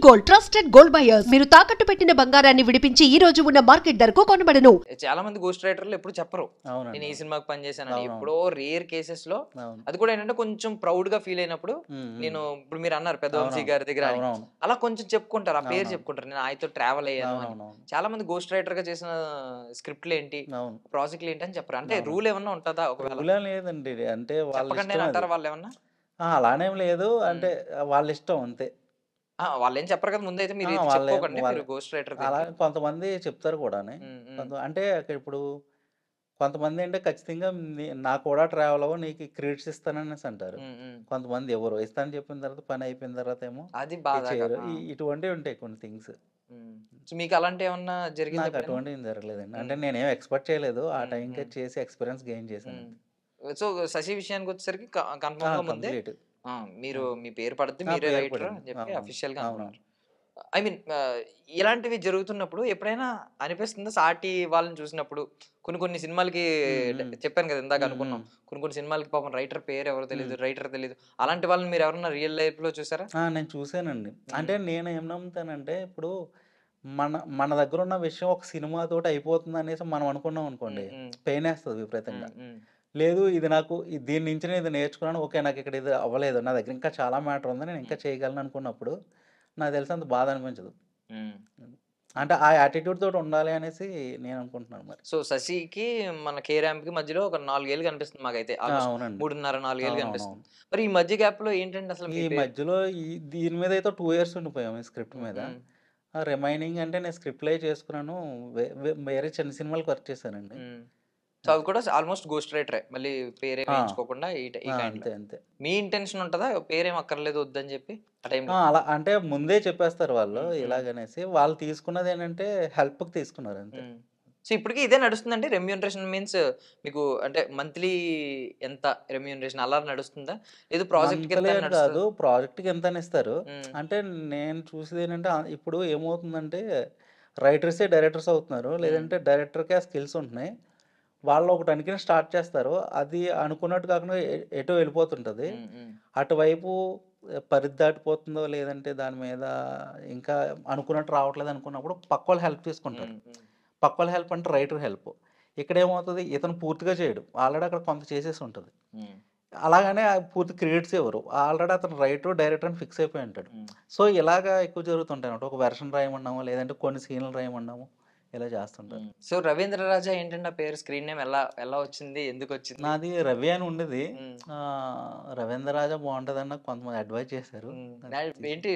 Gold trusted gold buyers మీరు తాకట్టు పెట్టిన బంగారాన్ని విడిపించి ఈ రోజు ఉన్న మార్కెట్ ధరకు కొనబడను. చాలా మంది గోస్ట్ రైటర్లు ఎప్పుడు చెప్పరు అవునండి. నేను ఈ సినిమాకి పనిచేశానని. అవునవును. ఎప్పుడో రేర్ కేసెస్ లో అవును. అది కూడా ఏంటంటే కొంచెం ప్రౌడ్ గా ఫీల్ అయినప్పుడు నేను ఇప్పుడు మీరు అన్నారు పెద్దవంశీ అవునవును. గారి దగ్గర అని. అవునవును. అలా కొంచెం చెప్పుకుంటారు, ఆ పేరు అవునవును. చెప్పుకుంటారు, నేను ఆయనతో ట్రావెల్ అయ్యాను అని. అవునవును. చాలా మంది గోస్ట్ రైటర్ గా చేసిన స్క్రిప్ట్లు ఏంటి, అవును. ప్రాజెక్టులు ఏంటి అని చెప్పరు. అంటే అవును. రూల్ ఏమన్నా ఉంటుందా ఒకవేళ రూల్ లేదండి. అంటే వాళ్ళ చెప్పకండి ఇష్టం అని అది. అంటారా వాళ్ళు ఏమన్నా? అలానేం లేదు. అంటే వాళ్ళ ఇష్టం అంతే. వాళ్ళు ఏం చెప్పరు కదా ముందు, అయితే మీరు ఇది వాళ్ళే చెప్పుకోకండి వాళ్ళ మీరు గోస్ట్ రైటర్ అలా దీనికి. కొంతమంది చెప్తారు కూడాని. ఉమ్. అంటే అక్కడ ఇప్పుడు కొంతమంది అంటే ఖచ్చితంగా నాకు కూడా ట్రావెల్ అవ్వ నీకు క్రెడిట్స్ ఇస్తాననేసి అంటారు. ఉమ్, ఉమ్. కొంతమంది ఎవరు ఇస్తానని చెప్పిన తర్వాత పని అయిపోయిన తర్వాత ఏమో అది ఇది చేయరు. బాధాకరం. ఇటువంటివి ఉంటాయి కొన్ని థింగ్స్. సో మీకు అలాంటి ఏమన్నా జరిగింది నాకు ఎప్పుడైనా? అటువంటివి ఏం జరగలేదండి. అంటే ఉమ్, నేనేం ఎక్స్‌పెక్ట్ చేయలేదు. ఆ ఉమ్, టైంకే ఉమ్. చేసి ఎక్స్‌పీరియన్స్ గెయిన్ చేశాను. సో శశి విషయానికి వచ్చేసరికి కన్ఫర్మ్ గా ముందే కంప్లీట్. మీరు హ్మ్. మీ పేరు పడుద్ది, మీరే పేరు రైటర్ పడింది. అని చెప్పి అవునవును. అఫీషియల్ గా అవునవును. అనుకున్నారు. ఐ మీన్ ఇలాంటివి జరుగుతున్నప్పుడు ఎప్పుడైనా అనిపిస్తుందా సాటి వాళ్ళని చూసినప్పుడు? కొన్ని కొన్ని సినిమాలకి హ్మ్. హ్మ్. చెప్పాను కదా ఇందాక హ్మ్. అనుకున్నాం, హ్మ్. కొన్ని కొన్ని సినిమాలకి పాపం రైటర్ పేరు ఎవరో హ్మ్. తెలియదు, రైటర్ తెలియదు. అలాంటి వాళ్ళని మీరు ఎవరన్నా రియల్ లైఫ్ లో చూసారా? నేను చూసానండి. ఉమ్, అంటే నేను ఏం నమ్ముతానంటే ఇప్పుడు మన మన దగ్గరున్న విషయం ఒక సినిమాతోటి అయిపోతుందనేసి మనం అనుకున్నాం ఉమ్, అనుకోండి, ఉమ్, పెయినేస్తది విపరీతంగా. ఉమ్, ఉమ్, లేదు ఇది నాకు దీని నుంచి నేను ఇది నేర్చుకున్నాను. ఓకే. నాకిక్కడ ఇది అవ్వలేదు. నా దగ్గర ఇంకా చాలా మ్యాటర్ ఉంది. నేను ఇంకా ఉమ్, చేయగలను అనుకున్నప్పుడు నాకు తెలిసి అంత బాధ అనిపించదు. ఉమ్. హ్మ్. అంటే ఆ యాటిట్యూడ్ తోటి ఉండాలి అనేసి నేను అనుకుంటున్నాను మరి. సో 'శశికి' మన 'కే ర్యాంప్‌కి' మధ్యలో ఒక 4 ఏళ్ళు కనిపిస్తుంది మాకైతే. ఆల్‌మోస్ట్ అవునండి. 3.5, 4 ఏళ్ళు కనిపిస్తుంది. అవునవునవును. మరి ఈ మధ్య గ్యాప్‌లో ఏంటండి అసలు ఈ మీ పేరు? మధ్యలో దీని మీదయితే 2 ఇయర్స్ ఉండిపోయాం ఈ స్క్రిప్ట్ హ్మ్. మీద. హ్మ్. రిమైనింగ్ అంటే నేను స్క్రిప్ట్‌లయి చేసుకున్నాను. వేరే చిన్న సినిమాలకి వర్క్ చేశానండి. హ్మ్. సో అవి అది. కూడా ఆల్‌మోస్ట్ గోస్ట్ రైటరే. మళ్ళీ పేరే ఆ! వేయించుకోకుండా ఈ కైండ్‌లో. అంతే. అంతే. మీ ఇంటెన్షన్ ఉంటదా? పేరేం అక్కర్లేదు వద్దని చెప్పి ఆ టైంలో? అలా అంటే ముందే చెప్పేస్తారు వాళ్ళు హ్మ్. హ్మ్. ఇలాగనేసి. వాళ్ళు తీసుకున్నదేంటంటే హెల్ప్‌కి తీసుకున్నారు అంతే. హ్మ్. సో ఇప్పటికి ఇదే నడుస్తుందండి? రెమ్యూనరేషన్ మీన్స్ మీకు అంటే మంత్లీ ఎంత రెమ్యూనరేషన్ అలా నడుస్తుందా? లేదు ప్రాజెక్ట్‌కి ఇంత మంత్లీ అని అని నడుస్తదా? కాదు. ప్రాజెక్ట్‌కి ఇంతని ఇస్తారు. హ్మ్. అంటే నేను చూసేదేంటంటే ఇప్పుడు ఏమవుతుందంటే రైటర్సే డైరెక్టర్స్ అవుతున్నారు. హ్మ్. లేదంటే డైరెక్టర్‌కి ఆ స్కిల్స్ ఉంటున్నాయి. వాళ్ళు ఒకటి అనుకుని స్టార్ట్ చేస్తారు. అది అనుకున్నట్టు కాకుండా ఎటో వెళ్ళిపోతుంటది. హ్మ్. హ్మ్. అటువైపు పరిధి దాటిపోతుందో లేదంటే దాని మీద ఇంకా అనుకున్నట్టు రావట్లేదు అనుకున్నప్పుడు పక్కోళ్ళ హెల్ప్ తీసుకుంటారు. హ్మ్. హ్మ్. పక్కోళ్ళ హెల్ప్ అంటే రైటర్ హెల్ప్. ఇక్కడేమవుతది ఇతను పూర్తిగా చేయడు. ఆల్రెడీ అక్కడ కొంత చేసేసి ఉంటది. హ్మ్. అలాగనే పూర్తి క్రెడిట్స్ ఇవ్వరు. ఆల్రెడీ అతను రైటర్, డైరెక్టర్ అని ఫిక్స్ అయిపోయి ఉంటాడు. హ్మ్. సో, ఇలాగా ఎక్కువ జరుగుతుంటాయన్నమాట. ఒక వెర్షన్ రాయమన్నాము, లేదంటే కొన్ని సీన్‌లు రాయమన్నాము, ఇలా చేస్తుంటారు. సో 'రవీంద్ర రాజా' ఏంటండి ఆ పేరు? స్క్రీన్ నేమ్ ఎలా ఎలా వచ్చింది? ఎందుకొచ్చింది? నాది 'రవి' అని ఉండేది. హ్మ్. 'రవీంద్ర రాజా' బావుంటదని నాకు కొంతమంది అడ్వైస్ చేశారు. హ్మ్. అది ఏంటి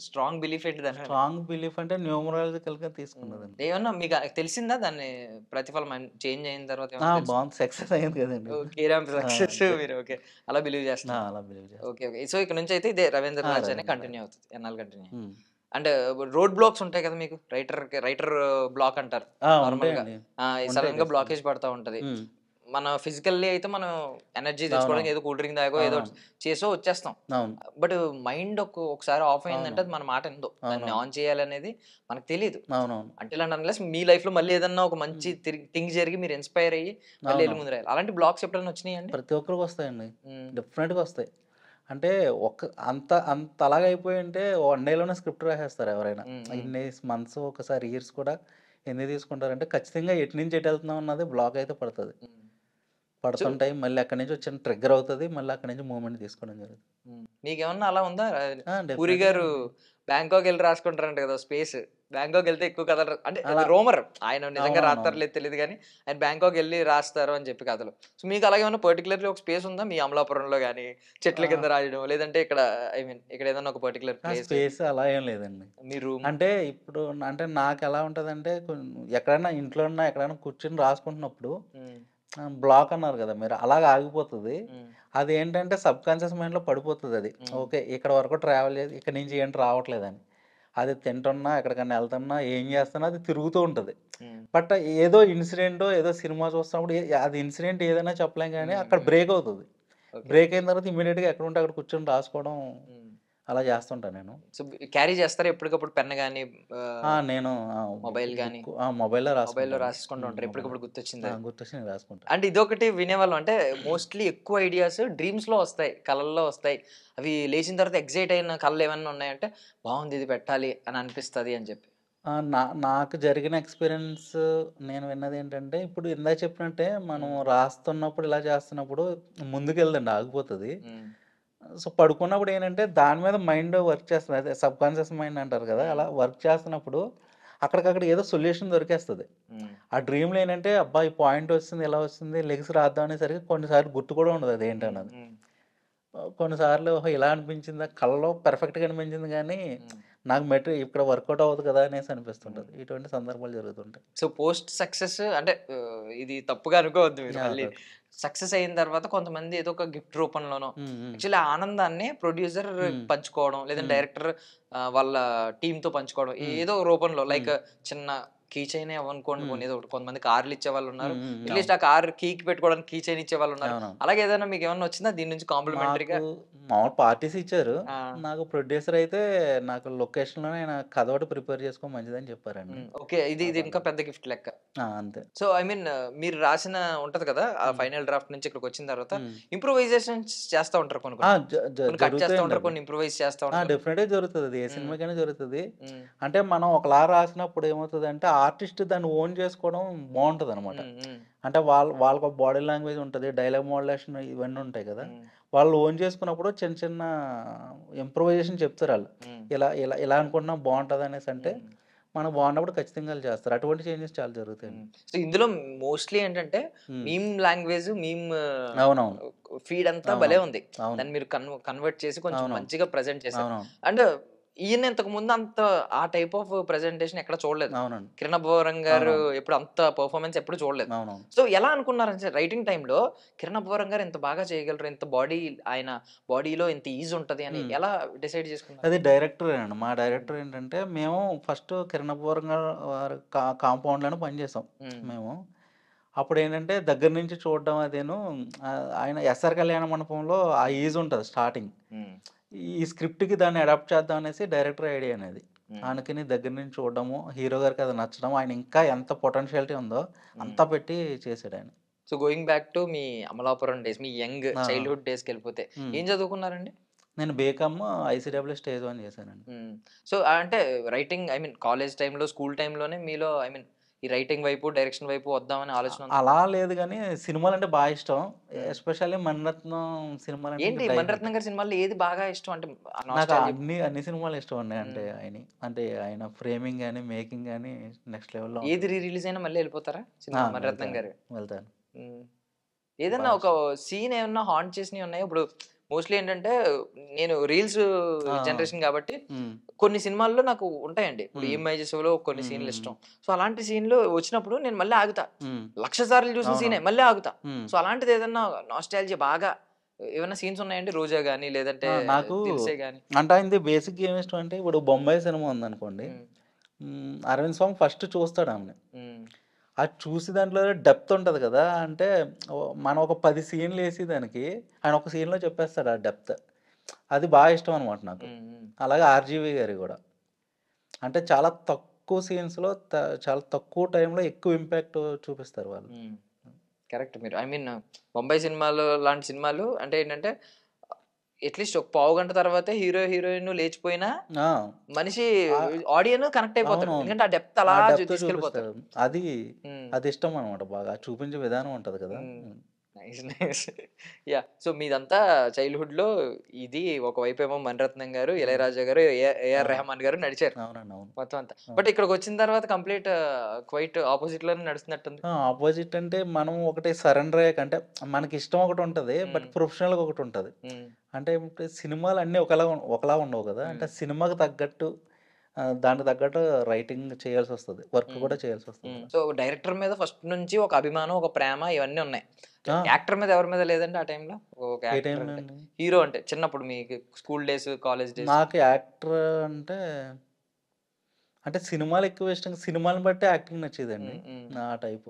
స్ట్రాంగ్ బిలీఫ్ ఏంటి దాని మీద? స్ట్రాంగ్ బిలీఫ్ అంటే న్యూమరాలజికల్‌గా హ్మ్. తీసుకున్నదండి. ఏమన్నా మీకు తెలిసిందా దాన్ని ప్రతిఫలం చేంజ్ అయిన తర్వాత ఏమన్నా తెలిసిందా? బావుంది. సక్సెస్ అయింది కదండీ ఇప్పుడు. ఓకే. రామ్ సక్సెస్ అంతే. మీరు ఓకే. అలా బిలీవ్ చేస్తున్నారు. అలా బిలీవ్ చేస్తా. ఓకే. ఓకే. సో ఇక నుంచి అయితే ఇదే 'రవీంద్ర రాజ్' అనే 'రవీంద్ర రాజా.' కంటిన్యూ అవుతది. ఎన్నాళ్ళు కంటిన్యూ. హ్మ్. అంటే రోడ్ బ్లాక్స్ ఉంటాయి కదా మీకు. రైటర్ బ్లాక్ అంటారు నార్మల్‌గా. ఉంటాయండి. ఉంటాయి సడెన్‌గా ఖచ్చితంగా. బ్లాకేజ్ పడతా ఉంటది. హ్మ్. మన ఫిజికల్లీ అయితే మనం ఎనర్జీ అవునవును. తెచ్చుకోవడానికి ఏదో కూల్ డ్రింక్ తాగో ఏదో ఒకటి అవునవును. చేసో వచ్చేస్తాం. అవును. బట్ మైండ్ ఒకసారి ఆఫ్ అయిందంటే అవునవును. అది మన మాట ఇనదు. దాన్ని అవునవును. ఆన్ చేయాలనేది మనకు తెలీదు. అవునవును. అంటిల్ అండ్ అన్లెస్ మీ లైఫ్‌లో మళ్ళీ ఏదన్నా ఒక మంచి హ్మ్. థింగ్ జరిగి మీరు ఇన్‌స్పైర్ అయ్యి మళ్ళీ ఎళ్లి అవునవును. ముందు రాయాలి. అలాంటి బ్లాక్స్ ఎప్పుడైనా వచ్చినాయండి? ప్రతి ఒక్కరికొస్తాయండి. హ్మ్. డెఫినెట్‌గా వస్తాయి. అంటే అంత అలాగా అయిపోయుంటే వన్ డేలోనే స్క్రిప్ట్ రాసేస్తారు ఎవరైనా. హ్మ్. హ్మ్. ఇన్ని మంత్స్ ఒకసారి ఇయర్స్ కూడా ఎందుకు తీసుకుంటారంటే ఖచ్చితంగా ఎటు నుంచి ఎటెళ్తున్నాం అన్నది బ్లాక్ అయితే పడతది. హ్మ్. సో పడుతుంటాయి. మళ్ళీ అక్కడి నుంచి ఒక చిన్న ట్రిగ్గర్ అవుతది. మళ్ళీ అక్కడి నుంచి మూవ్‌మెంట్ తీసుకోవడం జరుగుతుంది. మీకేమన్నా అలా ఉందా? పూరి డెఫినెట్‌గా గారు అండి. బ్యాంకాక్ ఎళ్లి రాసుకుంటారంట కదా! స్పేస్. బ్యాంకాక్ ఎళ్తే ఎక్కువ కథలు అంటే అది అలా రూమర్. ఆయన నిజంగా రాత్తారో అవునవునవును. లేదో తెలీదు గానీ, ఆయన బ్యాంకాక్ ఎళ్లి రాస్తారు అని చెప్పి కథలు. సో, మీకు అలాగేమన్నా పర్టిక్యులర్‌లీ ఒక స్పేస్ ఉందా? మీ అమలాపురంలో గాని, చెట్ల కింద ఆహ్, రాయడం, లేదంటే ఇక్కడ ఐ మీన్ ఇక్కడ ఏదన్నా ఒక పర్టిక్యులర్ ప్లేస్ స్పేస్ అలా ఏం లేదండి. మీ రూమ్? అంటే ఇప్పుడు అంటే నాకెలా ఉంటదంటే ఎక్కడైనా ఇంట్లో ఉన్నా ఎక్కడైనా కూర్చొని రాసుకుంటున్నప్పుడు హ్మ్. బ్లాక్ అన్నారు గదా! మీరు. అలాగ ఆగిపోతది. హ్మ్. అదేంటంటే సబ్‌కాన్షియస్ మైండ్‌లో పడిపోతదది. హ్మ్. ఓకే. ఇక్కడి వరకు ట్రావెల్ చేసి ఇక్కడి నుంచి ఏంటి రావట్లేదని. అది తింటున్నా, ఎక్కడికన్నా ఎళ్తున్నా, ఏం చేస్తున్నా అది తిరుగుతూ ఉంటది. హ్మ్. బట్ ఏదో ఇన్సిడెంటో, ఏదో సినిమా చూస్తున్నప్పుడు అది ఇన్సిడెంట్ ఏదైనా చెప్పలేం గానీ, హ్మ్. అక్కడ హ్మ్. బ్రేక్ అవుతది. ఓకే. బ్రేక్ అయిన తర్వాత ఇమ్మీడియేట్‌గా ఎక్కడుంటే అక్కడ కూర్చొని రాసుకోవడం హ్మ్. అలా చేస్తుంటాను నేను. సో క్యారీ చేస్తారా ఎప్పటికప్పుడు పెన్ గానీ, నేను మొబైల్ గానీ? మొబైల్‌లో మొబైల్‌లో రాసుకుంటాను. రాసేసుకుంటూ ఉంటారు ఎప్పటికప్పుడు గుర్తొచ్చింది. గుర్తొచ్చి నేను రాసుకుంటా. అంటే ఇదొకటి వినేవాళ్ళం. అంటే మోస్ట్‌లీ ఎక్కువ ఐడియాస్ డ్రీమ్స్‌లో వస్తాయి. కలల్లో వస్తాయి. అవి లేచిన తర్వాత ఎక్సైట్ అయిన కలలు ఏమన్నా ఉన్నాయంటే, బావుంది ఇది పెట్టాలి అని అనిపిస్తది అని చెప్పి. నాకు జరిగిన ఎక్స్‌పీరియన్స్ నేను విన్నదేంటంటే, ఇప్పుడు ఇందాక చెప్పినట్టే మనం రాస్తున్నప్పుడు, ఇలా చేస్తున్నప్పుడు ముందుకెళ్ళదండి, ఆగిపోతది. హ్మ్. సో, పడుకున్నప్పుడు ఏంటంటే, దాని మీద మైండ్ వర్క్ చేస్తది. అదే సబ్‌కాన్షియస్ మైండ్ అంటారు కదా! అలా వర్క్ చేస్తున్నప్పుడు అక్కడికక్కడ ఏదో సొల్యూషన్ దొరికేస్తది. హ్మ్. ఆ డ్రీమ్‌లో ఏంటంటే, అబ్బా! ఈ పాయింట్ వచ్చింది, ఇలా వచ్చింది, లెగిసి రాద్దాం అనేసరికి కొన్నిసార్లు గుర్తు కూడా ఉండదు హ్మ్. అదేంటన్నది. హ్మ్. కొన్నిసార్లు ఓహో! ఇలా అనిపించిందా? కలలో పర్ఫెక్ట్‌గా అనిపించింది గానీ, హ్మ్. నాకు ఇక్కడ వర్కౌట్ అవ్వదు కదా! అనేసి అనిపిస్తుంటది. హ్మ్. ఇటువంటి సందర్భాలు జరుగుతుంటాయి. సో, పోస్ట్ సక్సెస్ అంటే ఇది తప్పుగా అనుకోవద్దు మీరు యాహ్! మళ్ళీ. ఓకే. సక్సెస్ అయిన తర్వాత కొంతమంది ఏదో ఒక గిఫ్ట్ రూపంలోనో హ్మ్. హ్మ్. యాక్చువల్లీ ఆ ఆనందాన్ని ప్రొడ్యూసర్ హ్మ్. పంచుకోవడం, లేదంటే హ్మ్. డైరెక్టర్ వాళ్ళ టీమ్‌తో పంచుకోవడం. హ్మ్. ఏదో ఒక రూపంలో హ్మ్. లైక్ చిన్న కీ చైనే అవ్వనుకోండి, హ్మ్. పోనీ ఏదో ఒకటి. కొంతమంది కార్లు ఇచ్చేవాళ్ళున్నారు. హ్మ్. హ్మ్. అవును. అట్‌లీస్ట్ ఆ కార్ కీకి పెట్టుకోవడానికి కీ చైన్ ఇచ్చేవాళ్ళున్నారు. అవునవును. అలాగే ఏదైనా మీకేమన్నా వచ్చిందా దీని నుంచి నాకు కాంప్లిమెంటరీగా? మామూలు పార్టీస్ ఇచ్చారు. ఆ! నాకు ప్రొడ్యూసర్ అయితే నాకు లొకేషన్‌లోనే ఆయన కథ ఒకటి ప్రిపేర్ చేసుకో మంచిదని చెప్పారండి. హ్మ్. ఓకే. ఇది ఆ ఇది ఇంకా పర్లేదు. పెద్ద గిఫ్ట్ లెక్క. అంతే. సో, ఐ మీన్ మీరు రాసిన ఉంటది కదా! ఆ హ్మ్. ఫైనల్ డ్రాఫ్ట్ నుంచి ఇక్కడికొచ్చిన తర్వాత హ్మ్. ఇంప్రూవైజేషన్స్ చేస్తా ఉంటారు కొన్ని ఆ! కొన్ని. జ జ కొన్ని కట్ చేస్తా జరుగుతాయండి ఉంటారు. అవి. కొన్ని ఇంప్రూవైజ్ చేస్తా ఉంటారు. డెఫినెట్‌గా జరుగుతది. ఏ హ్మ్. సినిమాకైనా జరుగుతది. హ్మ్. అంటే మనం ఒకలా రాసినప్పుడు ఏమవుతదంటే, ఆర్టిస్ట్ దాన్ని ఓన్ చేసుకోవడం బావుంటదనమాట. హ్మ్. హ్మ్. అంటే వాళ్ళకొక బాడీ లాంగ్వేజ్ ఉంటది. డైలాగ్ మోడ్యులేషన్ ఇవన్నీ ఉంటాయి కదా! హ్మ్. వాళ్ళు ఓన్ చేసుకున్నప్పుడు చిన్న చిన్న ఇంప్రూవైజేషన్ చెప్తారాళ్ళు. హ్మ్. ఇలా ఇలా ఇలా అనుకుంటున్నాం బావుంటదనేసంటే, హ్మ్. మనం బాగున్నప్పుడు ఖచ్చితంగా ఆళ్ళు చేస్తారు. అటువంటి చేంజెస్ చాలా జరుగుతాయండి. హ్మ్. సో, ఇందులో మోస్ట్‌లీ ఏంటంటే హ్మ్. మీమ్ లాంగ్వేజ్, అవునవును. ఫీడ్ అంతా భలే అవునవును. ఉంది. అవును. దాన్ని మీరు కన్వర్ట్ చేసి కొంచెం అవునవును. మంచిగా ప్రెజెంట్ చేశారు. అవునవును. అండ్ ఈయన ఇంతకు ముందు అంత ఆ టైప్ ఆఫ్ ప్రెజెంటేషన్ ఎక్కడ చూడలేదు. అవునండి. కిరణ్ అబ్బవరం గారు అవునవును. ఎప్పుడు అంత పెర్ఫార్మన్స్ ఎప్పుడు చూడలేదు. అవునవును. సో, ఎలా అనుకున్నారంటే రైటింగ్ టైమ్‌లో కిరణ్ అబ్బవరం గారు ఇంత బాగా చేయగలరు, ఇంత ఆయన బాడీలో ఇంత ఈజ్ ఉంటది అని హ్మ్. ఎలా డిసైడ్ చేసుకున్నారు? అది డైరెక్టరేనండి. మా హ్మ్. డైరెక్టర్ ఏంటంటే, మేము ఫస్ట్ కిరణపూరం వారి కాంపౌండ్‌లోనే పనిచేసాం హ్మ్. మేము. అప్పుడేంటంటే దగ్గర నుంచి చూడడం అదీను, ఆయన ఎస్ఆర్ కళ్యాణ మండపంలో ఆ ఈజ్ ఉంటది స్టార్టింగ్. హ్మ్. ఈ స్క్రిప్ట్‌కి దాన్ని అడాప్ట్ చేద్దాం అనేసి డైరెక్టర్ ఐడియా అనేది. హ్మ్. అందుకని దగ్గర నుంచి చూడడము, హీరో గారికి అది నచ్చడం, ఆయన ఇంకా ఎంత పొటెన్షియాలిటీ ఉందో హ్మ్. అంతా పెట్టి చేసాడాయన. సో, గోయింగ్ బ్యాక్ టు మీ అమలాపురం డేస్, మీ యంగ్ ఆ! చైల్డ్‌హుడ్ డేస్‌కెళ్ళిపోతే హ్మ్. ఏం చదువుకున్నారండి? నేను బీకామ్ ఐసీడబ్ల్యూ స్టేజ్ 1 చేశానండి. హ్మ్. సో, అంటే రైటింగ్ ఐ మీన్ కాలేజ్ టైమ్‌లో, స్కూల్ టైమ్‌లోనే మీలో ఐ మీన్ ఈ రైటింగ్ వైపు, డైరెక్షన్ వైపు వద్దామని ఆలోచన ఉందా? అలా లేదు గానీ, సినిమాలంటే ఇష్టం. హ్మ్. ఎస్పెషల్లీ 'మణిరత్నం' సినిమాలంటే ఇంక ఏంటి డై హార్ట్. 'మణిరత్నం' గారి సినిమాల్లో ఏది బాగా ఇష్టం? అంటే ఆ నాకు నాస్టాల్జియా. అన్ని సినిమాలు ఇష్టమండి. అంటే హ్మ్. ఆయనయి. అంటే ఆయన ఫ్రేమింగ్ గాని, మేకింగ్ గాని నెక్స్ట్ లెవెల్‌లో ఏది ఉంటది. రిలీజ్ అయినా మళ్ళీ ఎళ్ళిపోతారా? సినిమా 'మణిరత్నం' వెళ్తాను. గారివి. వెళ్తాను. హ్మ్. ఏదన్నా ఒక ఇష్టం. సీన్ ఏమన్నా హాంట్ చేసినయి ఉన్నాయా? ఇప్పుడు మోస్ట్‌లీ ఏంటంటే నేను రీల్స్ ఆ! ఆ! జనరేషన్ కాబట్టి హ్మ్. కొన్ని సినిమాల్లో నాకు ఉంటాయండి. ఇప్పుడు హ్మ్. 'ఏం షోలో' కొన్ని హ్మ్. సీన్‌లు హ్మ్. ఇష్టం. సో, అలాంటి సీన్‌లు వచ్చినప్పుడు నేను మళ్ళీ ఆగుతా. హ్మ్. 1,00,000 సార్లు చూసిన సీనే అవునవును. మళ్ళీ ఆగుతా. హ్మ్. సో, అలాంటిది ఏదన్నా నాస్టాల్జియా బాగా ఏవన్నా సీన్స్ ఉన్నాయండి? 'రోజా' గాని, లేదంటే నాకు 'దిల్సే' గాని? అంటే ఆయనది బేసిక్‌గా ఏమిష్టం అంటే, ఇప్పుడు 'బొంబాయి' సినిమా ఉందనుకోండి. హ్మ్. అరవింద్ స్వామి ఫస్ట్ చూస్తాడు ఆమెని. హ్మ్. అది చూసి దాంట్లో డెప్త్ ఉంటది కదా! అంటే మనం ఒక 10 సీన్‌లేసి దానికి ఆయన ఒక సీన్‌లో చెప్పేస్తాడు ఆ డెప్త్. అది ఇష్టం అనమాట నాకు. హ్మ్. హ్మ్. అలాగే 'ఆర్‌జీవి' గారియి గూడా. అంటే చాలా తక్కువ సీన్స్‌లో చాలా తక్కువ టైంలో ఎక్కువ ఇంపాక్ట్ చూపిస్తారు వాళ్ళు. హ్మ్. కరెక్ట్ మీరు. ఐ మీన్ 'బొంబాయి' సినిమాలు లాంటి సినిమాలు అంటే ఏంటంటే అట్‌లీస్ట్ ఒక పావుగంట తర్వాతే హీరో, హీరోయిన్ లేచిపోయినా ఆ! మనిషి ఆహ్, ఆడియన్ కనెక్ట్ అయిపోతాడు. అవునవును. ఎందుకంటే ఆ డెప్త్ అలా ఆ డెప్త్ తీసుకెళ్ళిపోతారు. చూపిస్తారు. అది హ్మ్. అదిష్టం అనమాట బాగా. చూపించే విధానం ఉంటది కదా! హ్మ్. నైస్. నైస్. యాహ్! సో, మీదంతా చైల్డ్‌హుడ్‌లో ఇది ఒకవైపేమో 'మణిరత్నం' గారు, హ్మ్. 'ఇళయరాజా' గారు, ఆ! ఏఆర్ రెహమాన్ గారు నడిచారు అవునండి. అవును. మొత్తం అంతా. అవును. బట్ ఇక్కడికొచ్చిన తర్వాత కంప్లీట్ క్వైట్ ఆపోజిట్‌లోనే నడుస్తున్నట్టుంది. అపోజిట్ అంటే మనం ఒకటి సరెండర్ అయ్యాక అంటే మనకిష్టం ఒకటుంటది. బట్ హ్మ్. ప్రొఫెషనల్‌గా ఒకటుంటది. హ్మ్. అంటే ఇప్పుడు సినిమాలన్నీ ఒకలా ఉండవు కదా! హ్మ్. అంటే సినిమాకి తగ్గట్టు దానికి తగ్గట్టు రైటింగ్ చేయాల్సొస్తది. వర్క్ హ్మ్. కూడా చేయాల్సొస్తది హ్మ్. అలా. సో, డైరెక్టర్ మీద ఫస్ట్ నుంచి ఒక అభిమానం, ఒక ప్రేమ ఇవన్నీ ఉన్నాయి. ఆ! యాక్టర్ మీద ఎవరి మీద లేదండి ఆ టైంలో? ఒక ఏ యాక్టర్ టైంలో అంటే అండి? హీరో అంటే చిన్నప్పుడు మీకు స్కూల్ డేస్, కాలేజ్ డేస్? నాకు యాక్టర్ అంటే, అంటే సినిమాలు ఎక్కువ ఇష్టం. సినిమాలను బట్టి యాక్టింగ్ నచ్చేదండి. హ్మ్. హ్మ్. ఆ టైపు.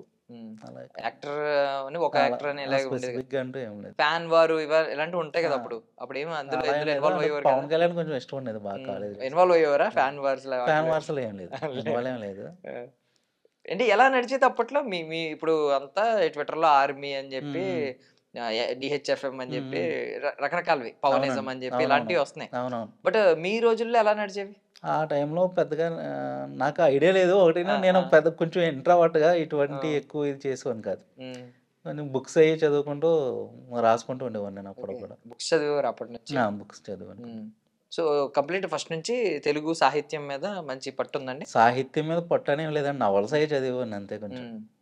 అలా యాక్టర్ అని ఒక యాక్టర్ అని ఇలా ఉండేది. స్పెసిఫిక్ అంటూ ఏం లేదు. ఫ్యాన్ వారు ఇలాంటివి ఉంటాయి కదా అప్పుడు. అప్పుడు ఏమి అందులో అలా ఏం ఇందులో లేదు. ఇన్వాల్వ్ అంటే అయ్యేవారు పవన్ కదా. కళ్యాణ్ కొంచెం ఇష్టం ఉండేది బాగా కాలేజ్ ఇన్వాల్వ్ అయ్యేవారా ఫ్యాన్ వార్స్ ఫ్యాన్ వార్సలు ఏం లేదు, ఇన్వాల్వ్ ఏం లేదు. అంటే ఎలా నడిచేది అప్పట్లో మీ మీ ఇప్పుడు అంతా ట్విట్టర్ లో ఆర్మీ అని చెప్పి డిహెచ్ఎఫ్ఎం అని చెప్పి రకరకాలవి పవనిజం అని చెప్పి ఇలాంటివి వస్తున్నాయి. అవునవును. బట్ మీ రోజుల్లో ఎలా నడిచేవి? ఆ టైంలో పెద్దగా నాకు ఐడియా లేదు. ఒకటి నేను పెద్ద కొంచెం ఇంట్రావర్ట్‌గా ఇటువంటి ఎక్కువ ఇది చేసేవాడిని కాదు. నేను బుక్స్ అయ్యి చదువుకుంటూ రాసుకుంటూ ఉండేవాడిని నేను అప్పుడప్పుడు. బుక్స్ చదివేవారు అప్పటి నుంచి? బుక్స్ చదివాను. సో కంప్లీట్ ఫస్ట్ నుంచి తెలుగు సాహిత్యం మీద మంచి పట్టు ఉందండి? సాహిత్యం మీద పట్టనేం లేదండి, నవల్స్ అయ్యి చదివేవాడిని అంతే కొంచెం.